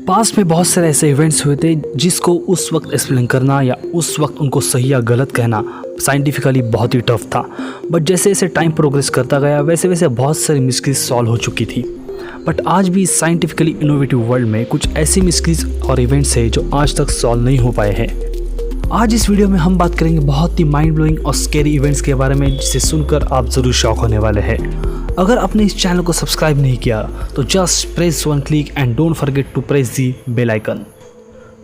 Past में बहुत सारे ऐसे इवेंट्स हुए थे जिसको उस वक्त एक्सप्लेन करना या उस वक्त उनको सही या गलत कहना साइंटिफिकली बहुत ही टफ था। बट जैसे जैसे टाइम प्रोग्रेस करता गया वैसे वैसे बहुत सारी मिस्ट्रीज सॉल्व हो चुकी थी। बट आज भी साइंटिफिकली इनोवेटिव वर्ल्ड में कुछ ऐसी मिस्ट्रीज और इवेंट्स है जो आज तक सॉल्व नहीं हो पाए हैं। आज इस वीडियो में हम बात करेंगे बहुत ही माइंड ब्लोइंग और स्कैरी इवेंट्स के बारे में जिसे सुनकर आप ज़रूर शॉक होने वाले हैं। अगर आपने इस चैनल को सब्सक्राइब नहीं किया तो just press one click and don't forget to press the bell icon.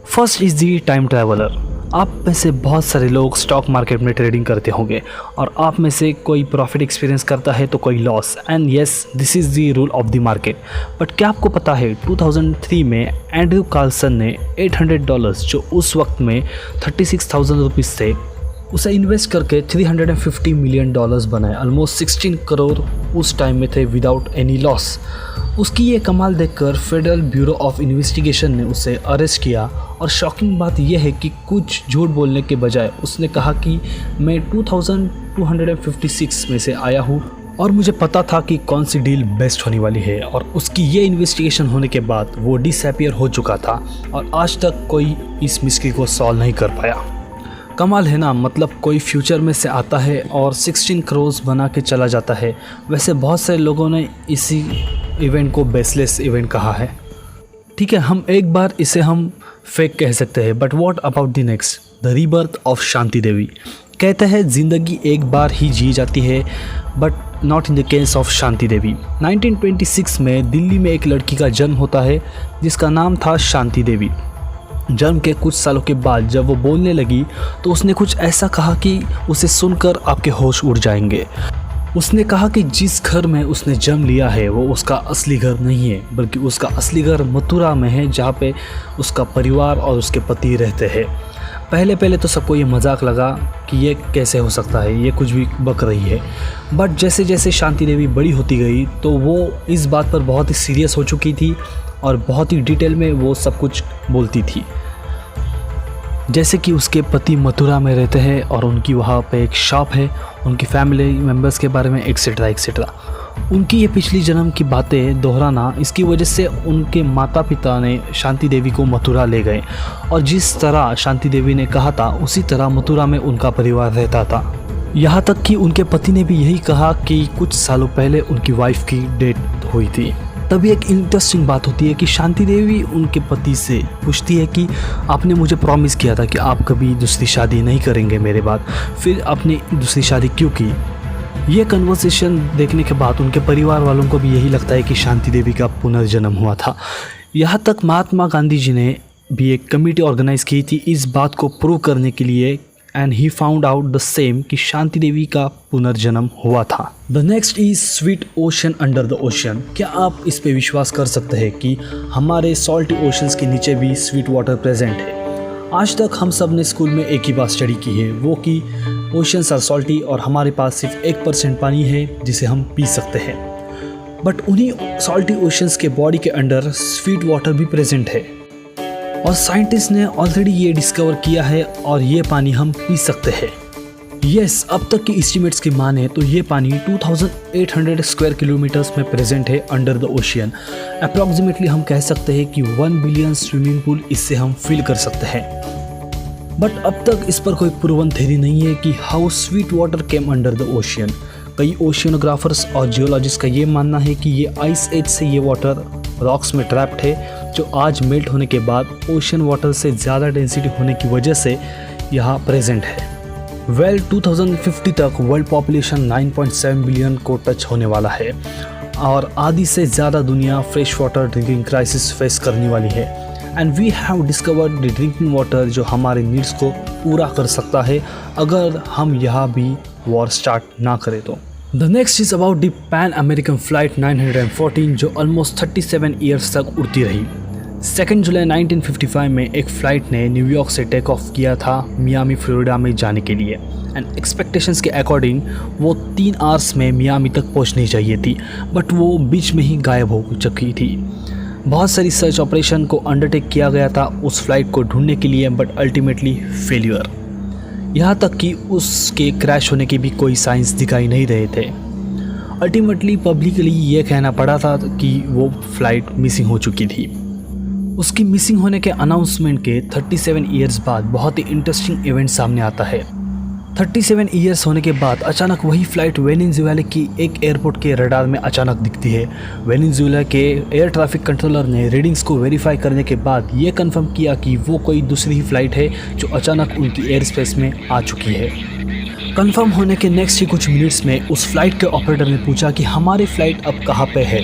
First is the time traveller. आप में से बहुत सारे लोग स्टॉक मार्केट में ट्रेडिंग करते होंगे और आप में से कोई प्रॉफिट एक्सपीरियंस करता है तो कोई loss, and yes this is the rule of the market. But क्या आपको पता है 2003 में एंड्रयू कार्लसन ने $800 जो उस वक्त में 36,000 रुपीज़ थे उसे इन्वेस्ट करके $350 मिलियन बनाए। ऑलमोस्ट 16 करोड़ उस टाइम में थे विदाउट एनी लॉस। उसकी ये कमाल देखकर फेडरल ब्यूरो ऑफ इन्वेस्टिगेशन ने उसे अरेस्ट किया और शॉकिंग बात यह है कि कुछ झूठ बोलने के बजाय उसने कहा कि मैं 2256 में से आया हूँ और मुझे पता था कि कौन सी डील बेस्ट होने वाली है। और उसकी ये इन्वेस्टिगेशन होने के बाद वो डिसअपीयर हो चुका था और आज तक कोई इस मिस्ट्री को सॉल्व नहीं कर पाया। कमाल है ना, मतलब कोई फ्यूचर में से आता है और 16 करोड़ बना के चला जाता है। वैसे बहुत सारे लोगों ने इसी इवेंट को बेसलेस इवेंट कहा है। ठीक है, हम एक बार इसे हम फेक कह सकते हैं, but what about the next, the rebirth of Shanti Devi. कहते हैं ज़िंदगी एक बार ही जी जाती है, but not in the case of Shanti Devi. 1926 में दिल्ली में एक लड़की का जन्म होता है जिसका नाम था शांति देवी। जन्म के कुछ सालों के बाद जब वो बोलने लगी तो उसने कुछ ऐसा कहा कि उसे सुनकर आपके होश उड़ जाएंगे। उसने कहा कि जिस घर में उसने जन्म लिया है वो उसका असली घर नहीं है, बल्कि उसका असली घर मथुरा में है जहाँ पे उसका परिवार और उसके पति रहते हैं। पहले तो सबको ये मजाक लगा कि ये कैसे हो सकता है, ये कुछ भी बक रही है। बट जैसे जैसे शांति देवी बड़ी होती गई तो वो इस बात पर बहुत ही सीरियस हो चुकी थी और बहुत ही डिटेल में वो सब कुछ बोलती थी। जैसे कि उसके पति मथुरा में रहते हैं और उनकी वहाँ पे एक शॉप है, उनकी फैमिली मेम्बर्स के बारे में एक्सेट्रा एक्सेट्रा। उनकी ये पिछली जन्म की बातें दोहराना, इसकी वजह से उनके माता पिता ने शांति देवी को मथुरा ले गए और जिस तरह शांति देवी ने कहा था उसी तरह मथुरा में उनका परिवार रहता था। यहाँ तक कि उनके पति ने भी यही कहा कि कुछ सालों पहले उनकी वाइफ की डेथ हुई थी। तभी एक इंटरेस्टिंग बात होती है कि शांति देवी उनके पति से पूछती है कि आपने मुझे प्रॉमिस किया था कि आप कभी दूसरी शादी नहीं करेंगे मेरे बाद, फिर आपने दूसरी शादी क्यों की। ये कन्वर्सेशन देखने के बाद उनके परिवार वालों को भी यही लगता है कि शांति देवी का पुनर्जन्म हुआ था। यहाँ तक महात्मा गांधी जी ने भी एक कमेटी ऑर्गेनाइज की थी इस बात को प्रूव करने के लिए, and he found out the same कि शांति देवी का पुनर्जन्म हुआ था। The next is sweet ocean under the ocean. क्या आप इस पे विश्वास कर सकते हैं कि हमारे सॉल्टी ओशंस के नीचे भी स्वीट वाटर प्रेजेंट है। आज तक हम सब ने स्कूल में एक ही बात स्टडी की है, वो कि ओशंस आर सॉल्टी और हमारे पास सिर्फ 1% पानी है जिसे हम पी सकते हैं। बट उन्हीं सॉल्टी ओशंस के बॉडी के अंडर स्वीट वाटर भी प्रेजेंट है और साइंटिस्ट ने ऑलरेडी ये डिस्कवर किया है और ये पानी हम पी सकते हैं। यस, अब तक की एस्टिमेट्स की माने तो ये पानी 2800 स्क्वायर किलोमीटर्स में प्रेजेंट है अंडर द ओशियन। अप्रॉक्सीमेटली हम कह सकते हैं कि 1 बिलियन स्विमिंग पूल इससे हम फिल कर सकते हैं। बट अब तक इस पर कोई प्रूवन थ्योरी नहीं है कि how sweet water came under the ocean. कई ओशियनोग्राफर्स और जियोलॉजिस्ट का ये मानना है कि ये आइस एज से ये वाटर रॉक्स में ट्रैप्ड है जो आज मेल्ट होने के बाद ओशन वाटर से ज़्यादा डेंसिटी होने की वजह से यहाँ प्रेजेंट है। 2050 तक वर्ल्ड पॉपुलेशन 9.7 बिलियन को टच होने वाला है और आधी से ज़्यादा दुनिया fresh water drinking crisis face करने वाली है। And we have discovered the drinking water जो हमारे नीड्स को पूरा कर सकता है अगर हम यहाँ भी वॉर स्टार्ट ना करें तो। The next is about the pan American flight 914 जो ऑलमोस्ट 37 ईयर्स तक उड़ती रही। 2 जुलाई 1955 में एक फ़्लाइट ने न्यूयॉर्क से टेक ऑफ किया था मियामी फ्लोरिडा में जाने के लिए, एंड एक्सपेक्टेशंस के अकॉर्डिंग वो 3 आवर्स में मियामी तक पहुंचनी चाहिए थी, बट वो बीच में ही गायब हो चुकी थी। बहुत सारी सर्च ऑपरेशन को अंडरटेक किया गया था उस फ्लाइट को ढूंढने के लिए, बट अल्टीमेटली फेल्यूर। यहाँ तक कि उसके क्रैश होने के भी कोई साइंस दिखाई नहीं रहे थे। अल्टीमेटली पब्लिकली ये कहना पड़ा था कि वो फ़्लाइट मिसिंग हो चुकी थी। उसकी मिसिंग होने के अनाउंसमेंट के 37 ईयर्स बाद बहुत ही इंटरेस्टिंग इवेंट सामने आता है। 37 ईयर्स होने के बाद अचानक वही फ्लाइट वेनेजुएला की एक एयरपोर्ट के रडार में अचानक दिखती है। वेनेजुएला के एयर ट्रैफिक कंट्रोलर ने रीडिंग्स को वेरीफाई करने के बाद ये कंफर्म किया कि वो कोई दूसरी ही फ्लाइट है जो अचानक उनकी एयर स्पेस में आ चुकी है। कंफर्म होने के नेक्स्ट ही कुछ मिनट्स में उस फ्लाइट के ऑपरेटर ने पूछा कि हमारी फ़्लाइट अब कहाँ पे है।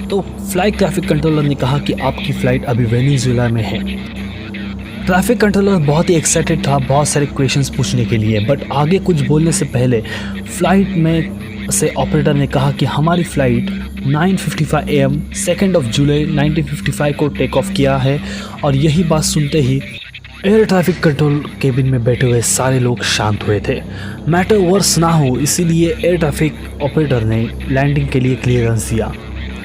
तो फ्लाइट ट्रैफिक कंट्रोलर ने कहा कि आपकी फ़्लाइट अभी वेनेजुएला में है। ट्रैफिक कंट्रोलर बहुत ही एक्साइटेड था बहुत सारे क्वेश्चंस पूछने के लिए, बट आगे कुछ बोलने से पहले फ़्लाइट में से ऑपरेटर ने कहा कि हमारी फ़्लाइट 9:55 AM 2 जुलाई 1955 को टेक ऑफ किया है। और यही बात सुनते ही एयर ट्रैफिक कंट्रोल केबिन में बैठे हुए सारे लोग शांत हुए थे। मैटर वर्स ना हो इसीलिए एयर ट्रैफिक ऑपरेटर ने लैंडिंग के लिए क्लियरेंस दिया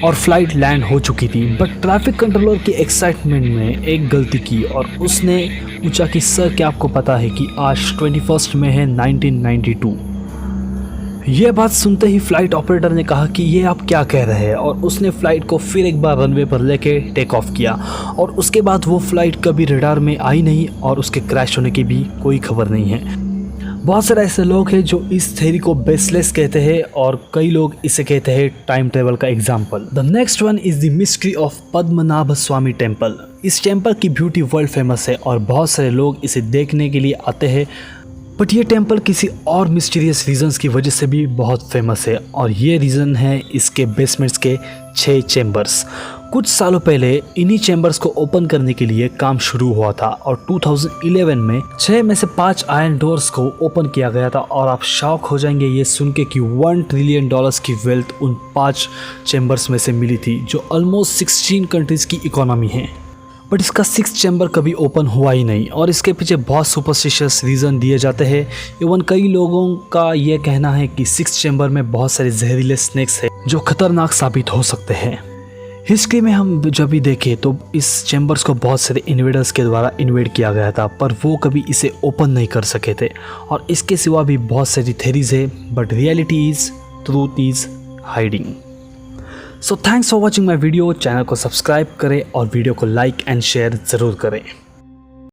और फ्लाइट लैंड हो चुकी थी। बट ट्रैफिक कंट्रोलर की एक्साइटमेंट में एक गलती की और उसने पूछा कि सर क्या आपको पता है कि आज 21 में है 1992। यह बात सुनते ही फ्लाइट ऑपरेटर ने कहा कि ये आप क्या कह रहे हैं, और उसने फ़्लाइट को फिर एक बार रनवे पर लेके टेक ऑफ किया। और उसके बाद वो फ़्लाइट कभी रडार में आई नहीं और उसके क्रैश होने की भी कोई खबर नहीं है। बहुत सारे ऐसे लोग हैं जो इस थ्योरी को बेसलेस कहते हैं और कई लोग इसे कहते हैं टाइम ट्रेवल का example. The next one is the mystery of Padmanabha Swamy temple. इस टेम्पल की ब्यूटी वर्ल्ड फेमस है और बहुत सारे लोग इसे देखने के लिए आते हैं, बट ये टेम्पल किसी और मिस्टीरियस रीजंस की वजह से भी बहुत फेमस है और ये रीज़न है इसके बेसमेंट्स के 6 चैम्बर्स। कुछ सालों पहले इन्हीं चैम्बर्स को ओपन करने के लिए काम शुरू हुआ था और 2011 में 6 में से 5 आयरन डोर्स को ओपन किया गया था। और आप शॉक हो जाएंगे ये सुन के कि $1 ट्रिलियन की वेल्थ उन 5 चैम्बर्स में से मिली थी, जो ऑलमोस्ट 16 कंट्रीज़ की इकोनॉमी है। बट इसका 6th चैम्बर कभी ओपन हुआ ही नहीं और इसके पीछे बहुत सुपरस्टिशियस रीज़न दिए जाते हैं। इवन कई लोगों का ये कहना है कि 6th चैम्बर में बहुत सारे जहरीले स्नेक्स हैं जो खतरनाक साबित हो सकते हैं। हिस्ट्री में हम जब भी देखें तो इस चैम्बर्स को बहुत सारे इन्वेडर्स के द्वारा इन्वेड किया गया था, पर वो कभी इसे ओपन नहीं कर सके थे। और इसके सिवा भी बहुत सारी थेरीज है, but reality is truth is hiding. So thanks for watching my video. Channel को सब्सक्राइब करें और वीडियो को लाइक एंड शेयर ज़रूर करें।